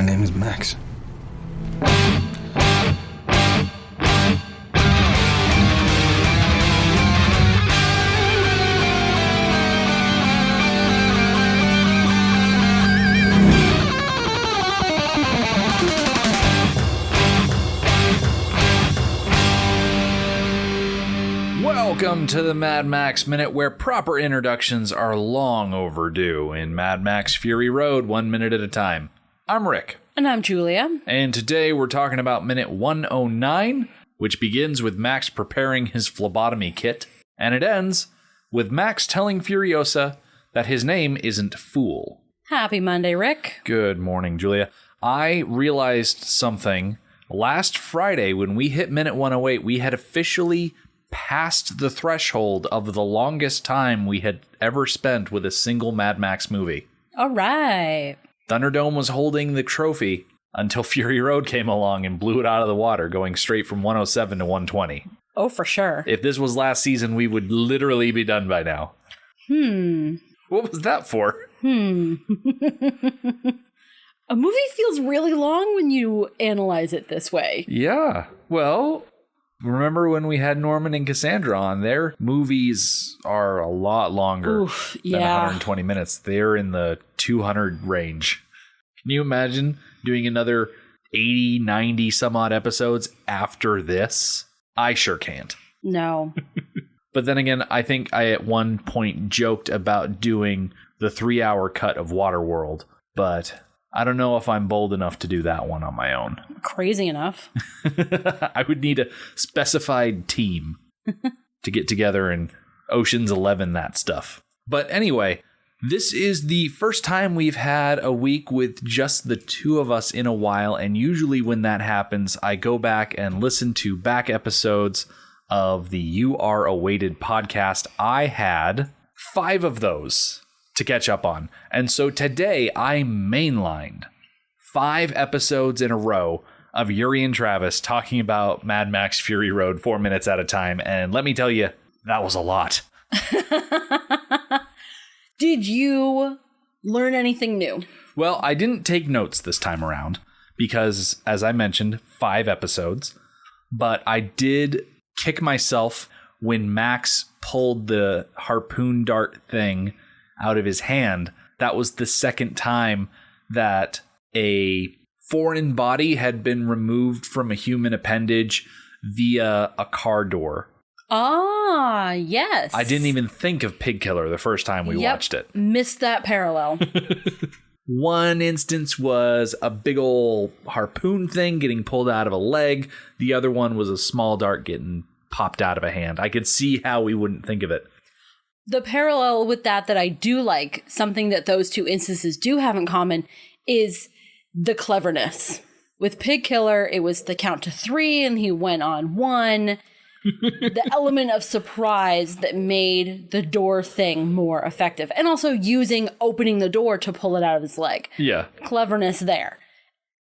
name is Max. Welcome to the Mad Max Minute, where proper introductions are long overdue in Mad Max Fury Road, 1 minute at a time. I'm Rick. And I'm Julia. And today we're talking about minute 109, which begins with Max preparing his phlebotomy kit, and it ends with Max telling Furiosa that his name isn't Fool. Happy Monday, Rick. Good morning, Julia. I realized something. Last Friday, when we hit minute 108, we had officially passed the threshold of the longest time we had ever spent with a single Mad Max movie. All right. Thunderdome was holding the trophy until Fury Road came along and blew it out of the water, going straight from 107 to 120. Oh, for sure. If this was last season, we would literally be done by now. What was that for? A movie feels really long when you analyze it this way. Yeah. Well, remember when we had Norman and Cassandra on? Their movies are a lot longer than 120 minutes. They're in the 200 range. Can you imagine doing another 80, 90 some odd episodes after this? I sure can't. No. But then again, I think I at one point joked about doing the 3-hour cut of Waterworld, but I don't know if I'm bold enough to do that one on my own. Crazy enough. I would need a specified team to get together and Ocean's 11 that stuff. But anyway, this is the first time we've had a week with just the two of us in a while, and usually when that happens, I go back and listen to back episodes of the You Are Awaited podcast. I had 5 of those to catch up on. And so today I mainlined 5 episodes in a row of Yuri and Travis talking about Mad Max Fury Road 4 minutes at a time. And let me tell you, that was a lot. Did you learn anything new? Well, I didn't take notes this time around because, as I mentioned, 5 episodes. But I did kick myself when Max pulled the harpoon dart thing out of his hand. That was the second time that a foreign body had been removed from a human appendage via a car door. Ah, yes. I didn't even think of Pig Killer the first time we watched it. Missed that parallel. One instance was a big ol' harpoon thing getting pulled out of a leg. The other one was a small dart getting popped out of a hand. I could see how we wouldn't think of it. The parallel with that I do like, something that those two instances do have in common, is the cleverness. With Pig Killer, it was the count to 3 and he went on 1. The element of surprise that made the door thing more effective. And also opening the door to pull it out of his leg. Yeah. Cleverness there.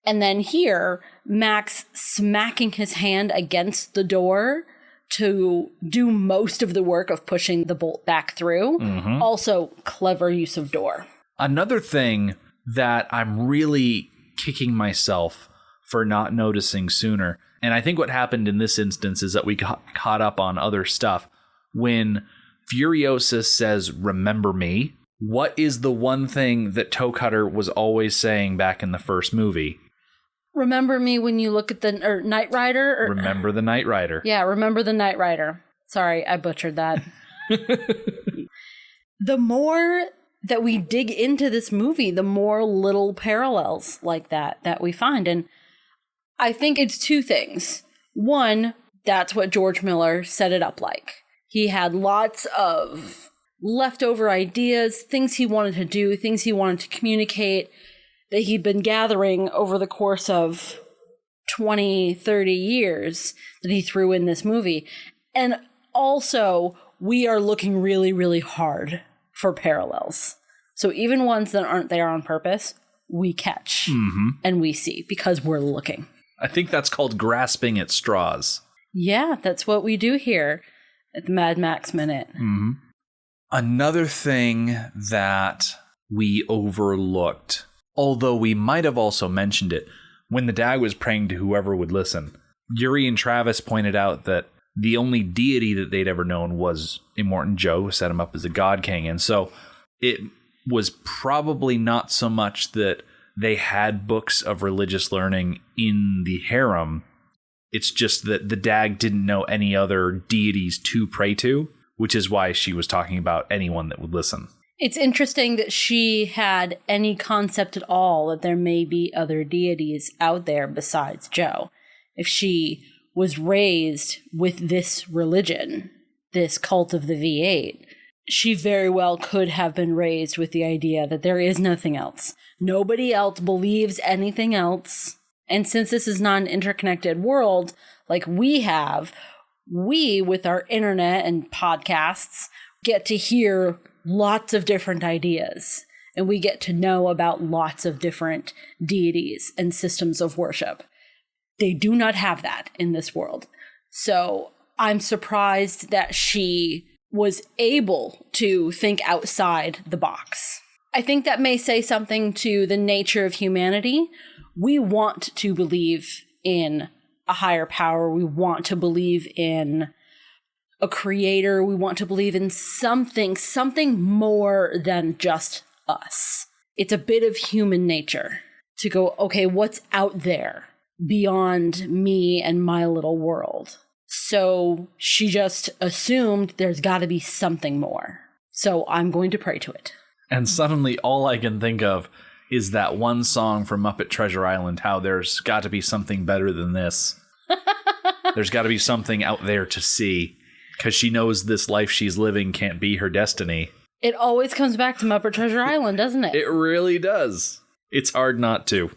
And then here, Max smacking his hand against the door to do most of the work of pushing the bolt back through. Mm-hmm. Also, clever use of door. Another thing that I'm really kicking myself for not noticing sooner, and I think what happened in this instance is that we got caught up on other stuff. When Furiosa says, "Remember me," what is the one thing that Toe Cutter was always saying back in the first movie? Remember me when you look at the Knight Rider? Remember the Knight Rider. Yeah, remember the Knight Rider. Sorry, I butchered that. The more that we dig into this movie, the more little parallels like that we find. And I think it's 2 things. One, that's what George Miller set it up like. He had lots of leftover ideas, things he wanted to do, things he wanted to communicate, that he'd been gathering over the course of 20, 30 years that he threw in this movie. And also, we are looking really, really hard for parallels. So even ones that aren't there on purpose, we catch and we see because we're looking. I think that's called grasping at straws. Yeah, that's what we do here at the Mad Max Minute. Mm-hmm. Another thing that we overlooked Although we might have also mentioned it when the DAG was praying to whoever would listen. Yuri and Travis pointed out that the only deity that they'd ever known was Immortan Joe, who set him up as a god king. And so it was probably not so much that they had books of religious learning in the harem. It's just that the DAG didn't know any other deities to pray to, which is why she was talking about anyone that would listen. It's interesting that she had any concept at all that there may be other deities out there besides Joe. If she was raised with this religion, this cult of the V8, she very well could have been raised with the idea that there is nothing else. Nobody else believes anything else. And since this is not an interconnected world like we have, we, with our internet and podcasts, get to hear lots of different ideas. And we get to know about lots of different deities and systems of worship. They do not have that in this world. So I'm surprised that she was able to think outside the box. I think that may say something to the nature of humanity. We want to believe in a higher power. We want to believe in a creator. We want to believe in something more than just us. It's a bit of human nature to go, okay, what's out there beyond me and my little world? So she just assumed there's got to be something more. So I'm going to pray to it. And suddenly all I can think of is that one song from Muppet Treasure Island, how there's got to be something better than this. There's got to be something out there to see, because she knows this life she's living can't be her destiny. It always comes back to Muppet Treasure Island, doesn't it? It really does. It's hard not to.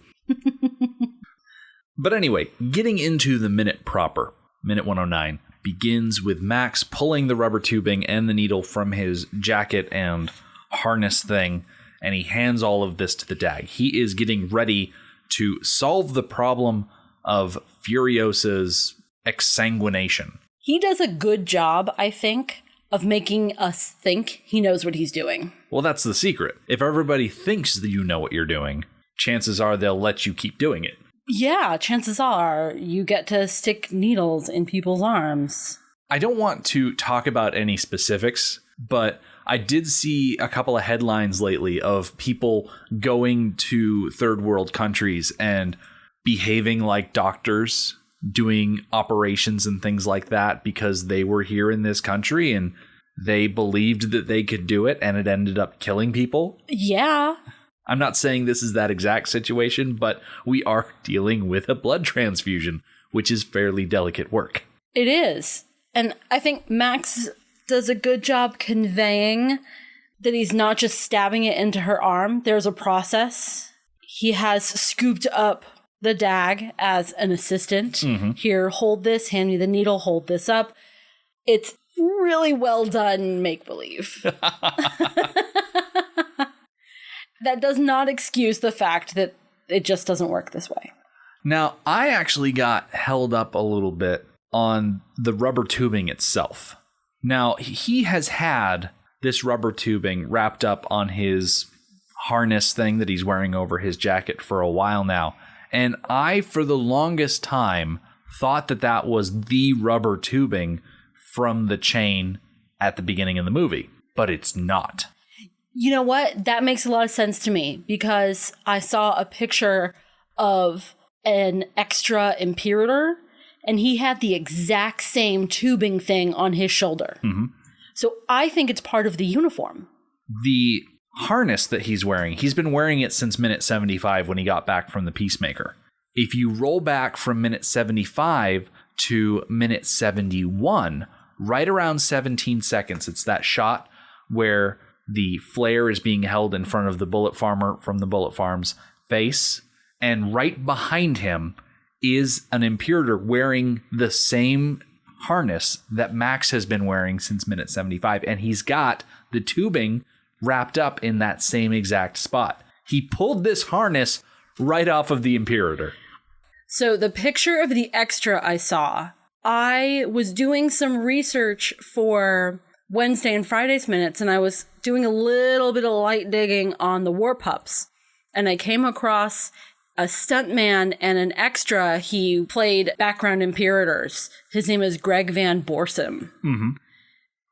But anyway, getting into the minute proper, minute 109, begins with Max pulling the rubber tubing and the needle from his jacket and harness thing, and he hands all of this to the DAG. He is getting ready to solve the problem of Furiosa's exsanguination. He does a good job, I think, of making us think he knows what he's doing. Well, that's the secret. If everybody thinks that you know what you're doing, chances are they'll let you keep doing it. Yeah, chances are you get to stick needles in people's arms. I don't want to talk about any specifics, but I did see a couple of headlines lately of people going to third world countries and behaving like doctors, doing operations and things like that because they were here in this country and they believed that they could do it, and it ended up killing people. Yeah. I'm not saying this is that exact situation, but we are dealing with a blood transfusion, which is fairly delicate work. It is. And I think Max does a good job conveying that he's not just stabbing it into her arm. There's a process. He has scooped up the DAG as an assistant. Mm-hmm. Here, hold this, hand me the needle, hold this up. It's really well done make-believe. That does not excuse the fact that it just doesn't work this way. Now, I actually got held up a little bit on the rubber tubing itself. Now, he has had this rubber tubing wrapped up on his harness thing that he's wearing over his jacket for a while now. And I, for the longest time, thought that that was the rubber tubing from the chain at the beginning of the movie. But it's not. You know what? That makes a lot of sense to me, because I saw a picture of an extra Imperator, and he had the exact same tubing thing on his shoulder. Mm-hmm. So I think it's part of the uniform. The harness that he's been wearing it since minute 75 when he got back from the Peacemaker. If you roll back from minute 75 to minute 71, right around 17 seconds, it's that shot where the flare is being held in front of the bullet farmer from the Bullet Farm's face, and right behind him is an Imperator wearing the same harness that Max has been wearing since minute 75, and he's got the tubing wrapped up in that same exact spot. He pulled this harness right off of the Imperator. So the picture of the extra I saw, I was doing some research for Wednesday and Friday's minutes, and I was doing a little bit of light digging on the War Pups. and I came across a stuntman and an extra. He played background Imperators. His name is Greg Van Borsum. Mm-hmm.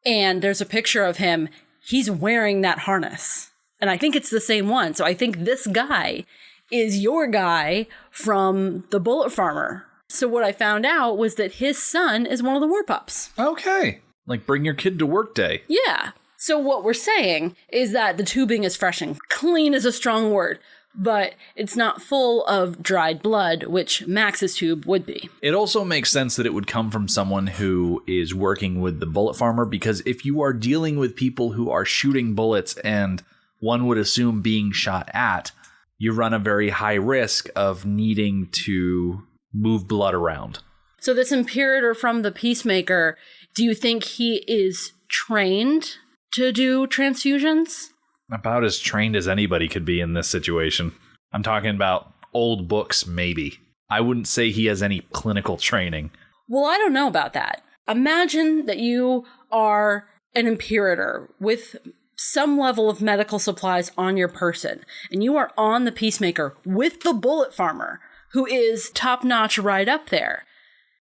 And there's a picture of him. He's wearing that harness. And I think it's the same one. So I think this guy is your guy from The Bullet Farmer. So what I found out was that his son is one of the war pups. Okay. Like bring your kid to work day. Yeah. So what we're saying is that the tubing is fresh and clean is a strong word, but it's not full of dried blood, which Max's tube would be. It also makes sense that it would come from someone who is working with the bullet farmer, because if you are dealing with people who are shooting bullets and one would assume being shot at, you run a very high risk of needing to move blood around. So this Imperator from the Peacemaker, do you think he is trained to do transfusions? About as trained as anybody could be in this situation. I'm talking about old books, maybe. I wouldn't say he has any clinical training. Well, I don't know about that. Imagine that you are an Imperator with some level of medical supplies on your person, and you are on the Peacemaker with the Bullet Farmer, who is top-notch right up there.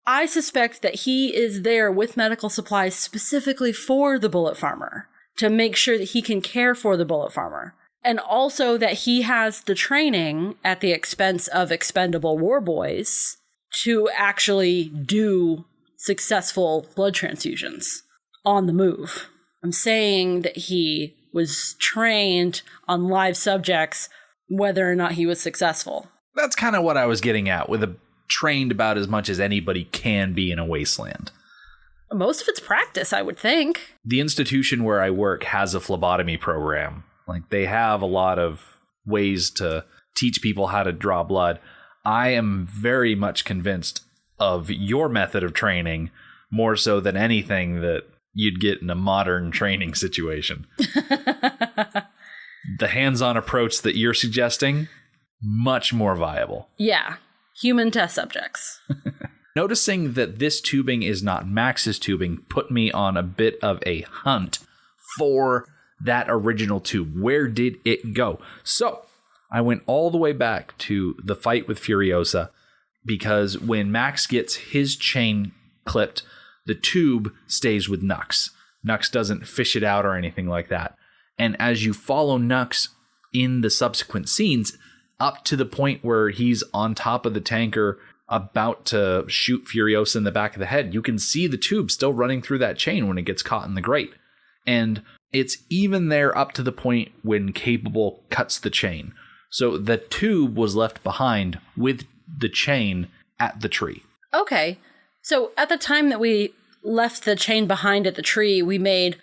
I suspect that he is there with medical supplies specifically for the Bullet Farmer, to make sure that he can care for the Bullet Farmer. And also that he has the training at the expense of expendable war boys to actually do successful blood transfusions on the move. I'm saying that he was trained on live subjects, whether or not he was successful. That's kind of what I was getting at, with a trained about as much as anybody can be in a wasteland. Most of it's practice, I would think. The institution where I work has a phlebotomy program. Like, they have a lot of ways to teach people how to draw blood. I am very much convinced of your method of training, more so than anything that you'd get in a modern training situation. The hands-on approach that you're suggesting, much more viable. Yeah, human test subjects. Noticing that this tubing is not Max's tubing put me on a bit of a hunt for that original tube. Where did it go? So I went all the way back to the fight with Furiosa, because when Max gets his chain clipped, the tube stays with Nux. Nux doesn't fish it out or anything like that. And as you follow Nux in the subsequent scenes, up to the point where he's on top of the tanker about to shoot Furiosa in the back of the head, you can see the tube still running through that chain when it gets caught in the grate. And it's even there up to the point when Capable cuts the chain. So the tube was left behind with the chain at the tree. Okay. So at the time that we left the chain behind at the tree, we made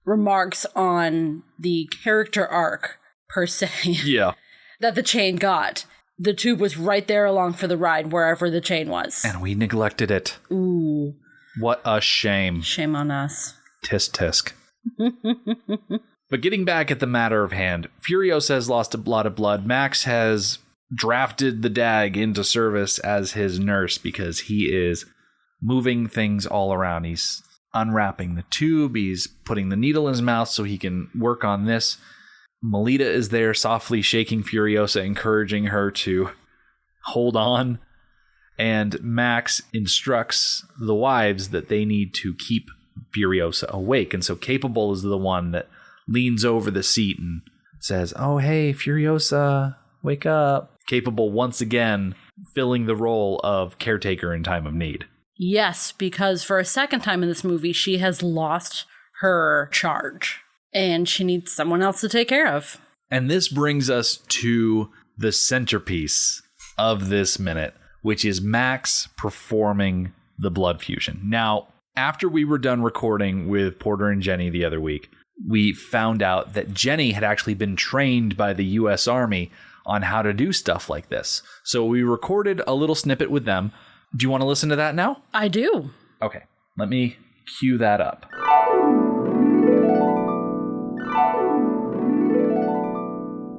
remarks on the character arc, per se. Yeah. That the chain got. The tube was right there along for the ride, wherever the chain was. And we neglected it. Ooh. What a shame. Shame on us. Tisk tisk. But getting back at the matter of hand, Furiosa has lost a lot of blood. Max has drafted the DAG into service as his nurse because he is moving things all around. He's unwrapping the tube. He's putting the needle in his mouth so he can work on this. Melita is there softly shaking Furiosa, encouraging her to hold on. And Max instructs the wives that they need to keep Furiosa awake. And so Capable is the one that leans over the seat and says, "Oh, hey, Furiosa, wake up." Capable once again filling the role of caretaker in time of need. Yes, because for a second time in this movie, she has lost her charge. And she needs someone else to take care of. And this brings us to the centerpiece of this minute, which is Max performing the blood fusion. Now, after we were done recording with Porter and Jenny the other week, we found out that Jenny had actually been trained by the U.S. Army on how to do stuff like this. So we recorded a little snippet with them. Do you want to listen to that now? I do. Okay, let me cue that up.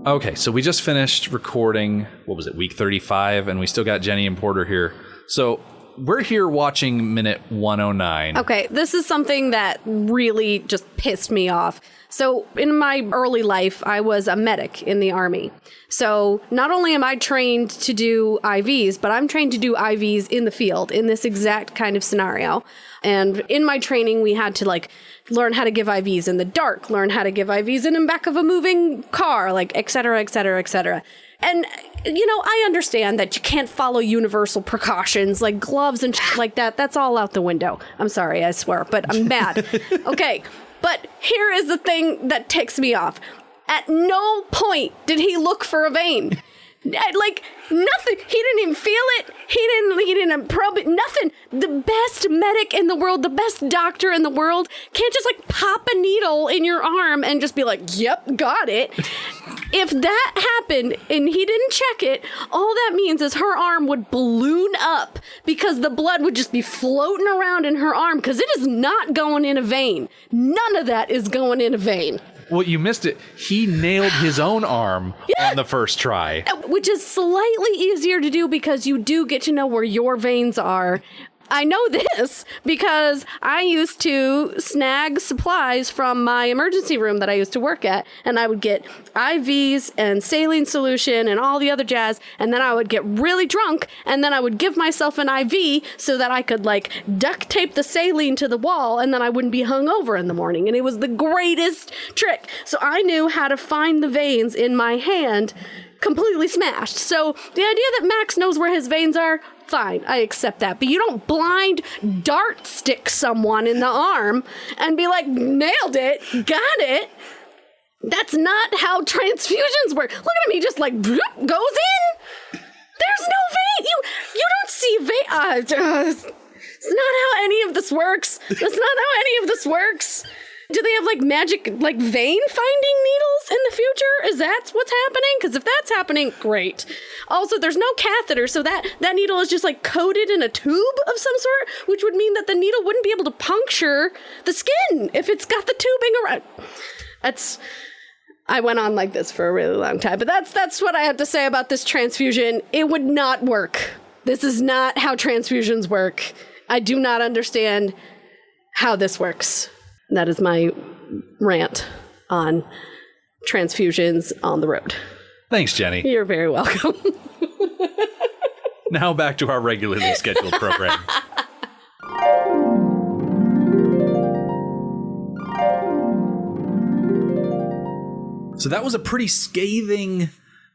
Okay, so we just finished recording, what was it, week 35, and we still got Jenny and Porter here. So we're here watching minute 109. Okay, this is something that really just pissed me off. So in my early life, I was a medic in the Army. So not only am I trained to do IVs, but I'm trained to do IVs in the field in this exact kind of scenario. And in my training, we had to learn how to give IVs in the dark, learn how to give IVs in the back of a moving car, et cetera, et cetera, et cetera. And, I understand that you can't follow universal precautions like gloves and like that. That's all out the window. I'm sorry, I swear, but I'm mad. Okay, but here is the thing that ticks me off. At no point did he look for a vein. Nothing. He didn't even feel it. He didn't probe it. Nothing. The best medic in the world, the best doctor in the world can't just pop a needle in your arm and just be like, yep, got it. If that happened and he didn't check it, all that means is her arm would balloon up because the blood would just be floating around in her arm because it is not going in a vein. None of that is going in a vein. Well, you missed it. He nailed his own arm on the first try. Which is slightly easier to do because you do get to know where your veins are. I know this because I used to snag supplies from my emergency room that I used to work at, and I would get IVs and saline solution and all the other jazz, and then I would get really drunk, and then I would give myself an IV so that I could duct tape the saline to the wall, and then I wouldn't be hungover in the morning, and it was the greatest trick. So I knew how to find the veins in my hand completely smashed. So the idea that Max knows where his veins are, fine, I accept that. But you don't blind dart stick someone in the arm and be like, nailed it, got it. That's not how transfusions work. Look at him, he just goes in. There's no vein. You don't see vein. It's not how any of this works. That's not how any of this works. Do they have magic vein finding needles in the future? Is that what's happening? Because if that's happening, great. Also, there's no catheter, so that needle is just coated in a tube of some sort, which would mean that the needle wouldn't be able to puncture the skin if it's got the tubing around. I went on like this for a really long time, but that's what I have to say about this transfusion. It would not work. This is not how transfusions work. I do not understand how this works. That is my rant on transfusions on the road. Thanks, Jenny. You're very welcome. Now back to our regularly scheduled program. So that was a pretty scathing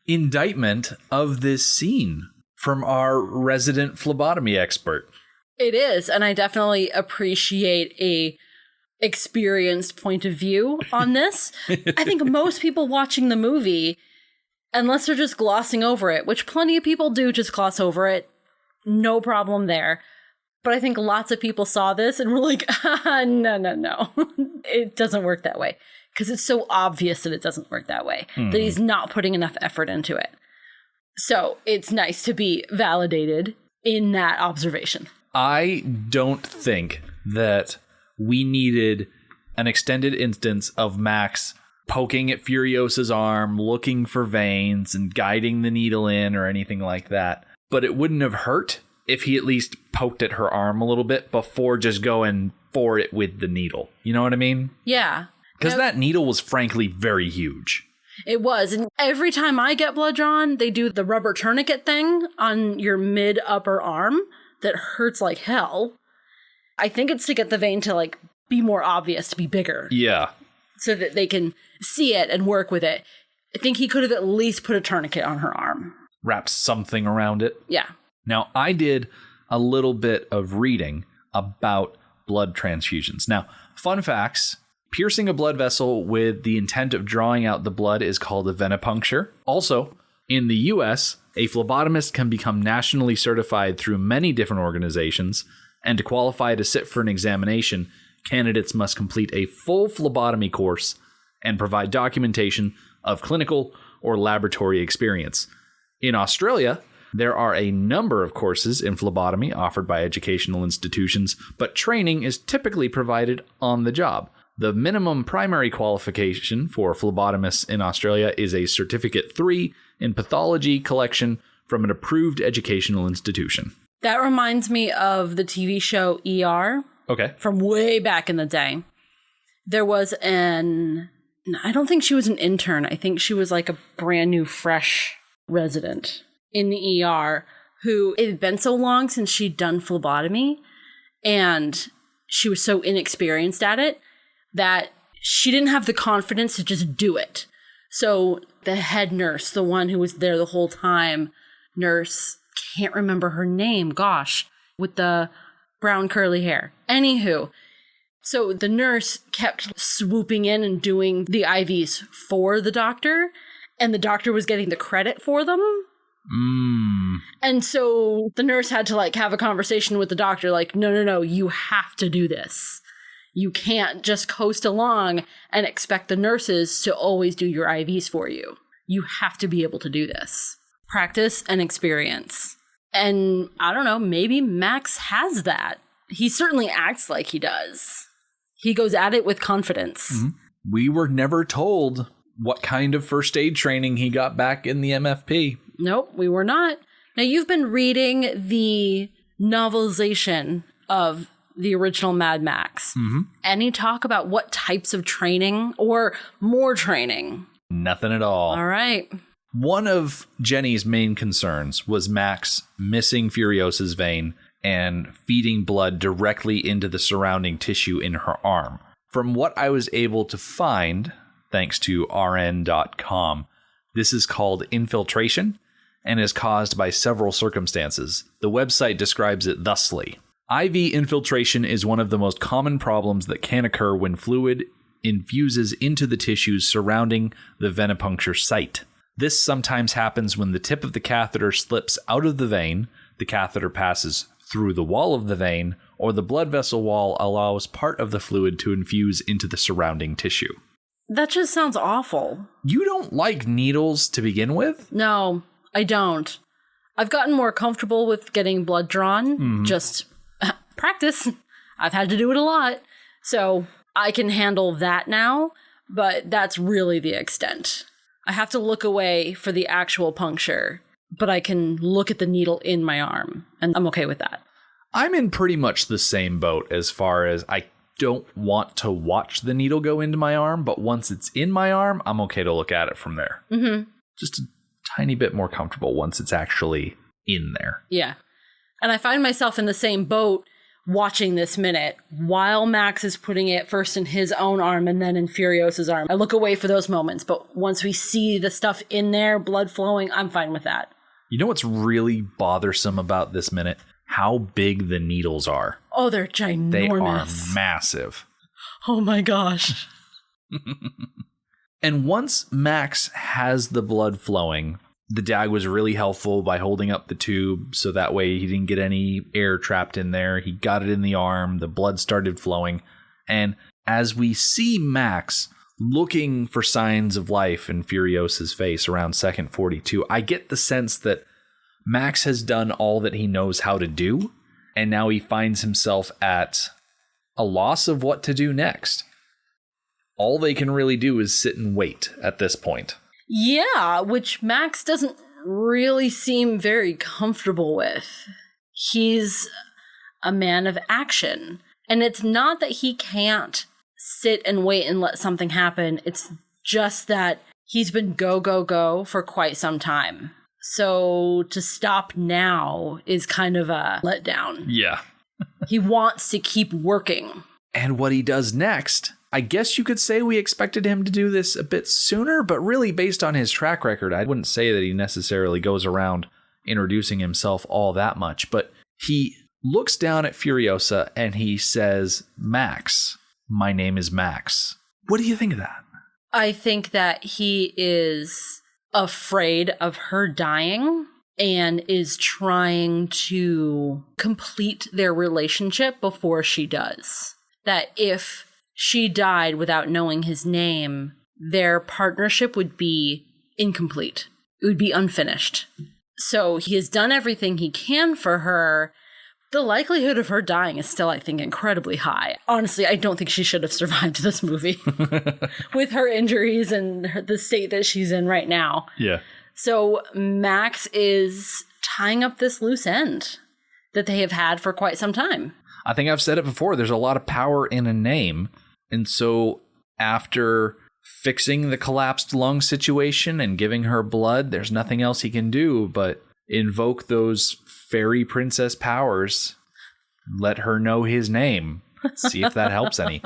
indictment of this scene from our resident phlebotomy expert. It is, and I definitely appreciate a experienced point of view on this. I think most people watching the movie, unless they're just glossing over it, which plenty of people do just gloss over it, no problem there. But I think lots of people saw this and were like, no. It doesn't work that way. Because it's so obvious that it doesn't work that way, that he's not putting enough effort into it. So it's nice to be validated in that observation. I don't think that we needed an extended instance of Max poking at Furiosa's arm, looking for veins and guiding the needle in or anything like that. But it wouldn't have hurt if he at least poked at her arm a little bit before just going for it with the needle. You know what I mean? Yeah. Because that needle was frankly very huge. It was. And every time I get blood drawn, they do the rubber tourniquet thing on your mid-upper arm that hurts like hell. I think it's to get the vein to be more obvious, to be bigger. Yeah. So that they can see it and work with it. I think he could have at least put a tourniquet on her arm. Wrap something around it. Yeah. Now, I did a little bit of reading about blood transfusions. Now, fun facts. Piercing a blood vessel with the intent of drawing out the blood is called a venipuncture. Also, in the U.S., a phlebotomist can become nationally certified through many different organizations, and to qualify to sit for an examination, candidates must complete a full phlebotomy course and provide documentation of clinical or laboratory experience. In Australia, there are a number of courses in phlebotomy offered by educational institutions, but training is typically provided on the job. The minimum primary qualification for phlebotomists in Australia is a Certificate 3 in pathology collection from an approved educational institution. That reminds me of the TV show ER. Okay. From way back in the day. There was I don't think she was an intern. I think she was like a brand new, fresh resident in the ER who, it had been so long since she'd done phlebotomy, and she was so inexperienced at it that she didn't have the confidence to just do it. So the head nurse, the one who was there the whole time, nurse, can't remember her name, gosh, with the brown curly hair. Anywho, so the nurse kept swooping in and doing the IVs for the doctor, and the doctor was getting the credit for them. And so the nurse had to like have a conversation with the doctor, like, no, you have to do this. You can't just coast along and expect the nurses to always do your IVs for you. You have to be able to do this. Practice and experience. And I don't know, maybe Max has that. He certainly acts like he does. He goes at it with confidence. Mm-hmm. We were never told what kind of first aid training he got back in the MFP. Nope, we were not. Now, you've been reading the novelization of the original Mad Max. Mm-hmm. Any talk about what types of training or more training? Nothing at all. All right. One of Jenny's main concerns was Max missing Furiosa's vein and feeding blood directly into the surrounding tissue in her arm. From what I was able to find, thanks to rn.com, this is called infiltration and is caused by several circumstances. The website describes it thusly. IV infiltration is one of the most common problems that can occur when fluid infuses into the tissues surrounding the venipuncture site. This sometimes happens when the tip of the catheter slips out of the vein, the catheter passes through the wall of the vein, or the blood vessel wall allows part of the fluid to infuse into the surrounding tissue. That just sounds awful. You don't like needles to begin with? No, I don't. I've gotten more comfortable with getting blood drawn. Just practice. I've had to do it a lot. So I can handle that now, but that's really the extent. I have to look away for the actual puncture, but I can look at the needle in my arm, and I'm okay with that. I'm in pretty much the same boat as far as I don't want to watch the needle go into my arm, but once it's in my arm, I'm okay to look at it from there. Mm-hmm. Just a tiny bit more comfortable once it's actually in there. Yeah. And I find myself in the same boat watching this minute while Max is putting it first in his own arm and then in Furiosa's arm. I look away for those moments, but once we see the stuff in there, blood flowing, I'm fine with that. You know what's really bothersome about this minute? How big the needles are. Oh, they're ginormous. They are massive. Oh my gosh. And once Max has the blood flowing, the dag was really helpful by holding up the tube so that way he didn't get any air trapped in there. He got it in the arm, the blood started flowing. And as we see Max looking for signs of life in Furiosa's face around second 42, I get the sense that Max has done all that he knows how to do, and now he finds himself at a loss of what to do next. All they can really do is sit and wait at this point. Yeah, which Max doesn't really seem very comfortable with. He's a man of action. And it's not that he can't sit and wait and let something happen. It's just that he's been go, go, go for quite some time. So to stop now is kind of a letdown. Yeah. He wants to keep working. And what he does next, I guess you could say we expected him to do this a bit sooner, but really based on his track record, I wouldn't say that he necessarily goes around introducing himself all that much. But he looks down at Furiosa and he says, "Max, my name is Max." What do you think of that? I think that he is afraid of her dying and is trying to complete their relationship before she does. That if she died without knowing his name, their partnership would be incomplete. It would be unfinished. So he has done everything he can for her. The likelihood of her dying is still, I think, incredibly high. Honestly, I don't think she should have survived this movie with her injuries and the state that she's in right now. Yeah. So Max is tying up this loose end. that they have had for quite some time. I think I've said it before. There's a lot of power in a name. And so after fixing the collapsed lung situation and giving her blood, there's nothing else he can do but invoke those fairy princess powers. Let her know his name. See if that helps any.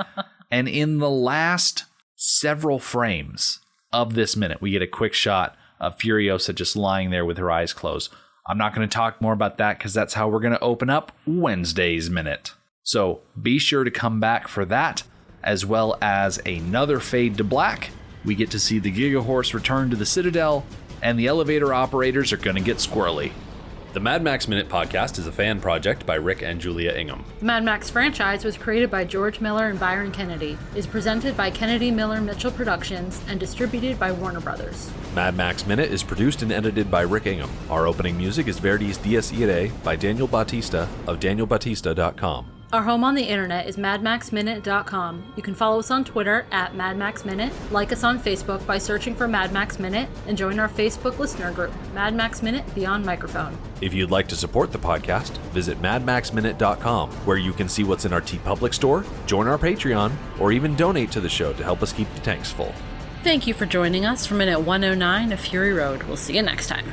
And in the last several frames of this minute, we get a quick shot of Furiosa just lying there with her eyes closed. I'm not going to talk more about that because that's how we're going to open up Wednesday's Minute. So be sure to come back for that, as well as another fade to black. We get to see the Gigahorse return to the Citadel, and the elevator operators are going to get squirrely. The Mad Max Minute podcast is a fan project by Rick and Julia Ingham. The Mad Max franchise was created by George Miller and Byron Kennedy, is presented by Kennedy Miller Mitchell Productions, and distributed by Warner Brothers. Mad Max Minute is produced and edited by Rick Ingham. Our opening music is Verdi's Dies Irae by Daniel Bautista of danielbautista.com. Our home on the internet is madmaxminute.com. You can follow us on Twitter at madmaxminute, like us on Facebook by searching for Mad Max Minute, and join our Facebook listener group, Mad Max Minute Beyond Microphone. If you'd like to support the podcast, visit madmaxminute.com, where you can see what's in our TeePublic store, join our Patreon, or even donate to the show to help us keep the tanks full. Thank you for joining us for Minute 109 of Fury Road. We'll see you next time.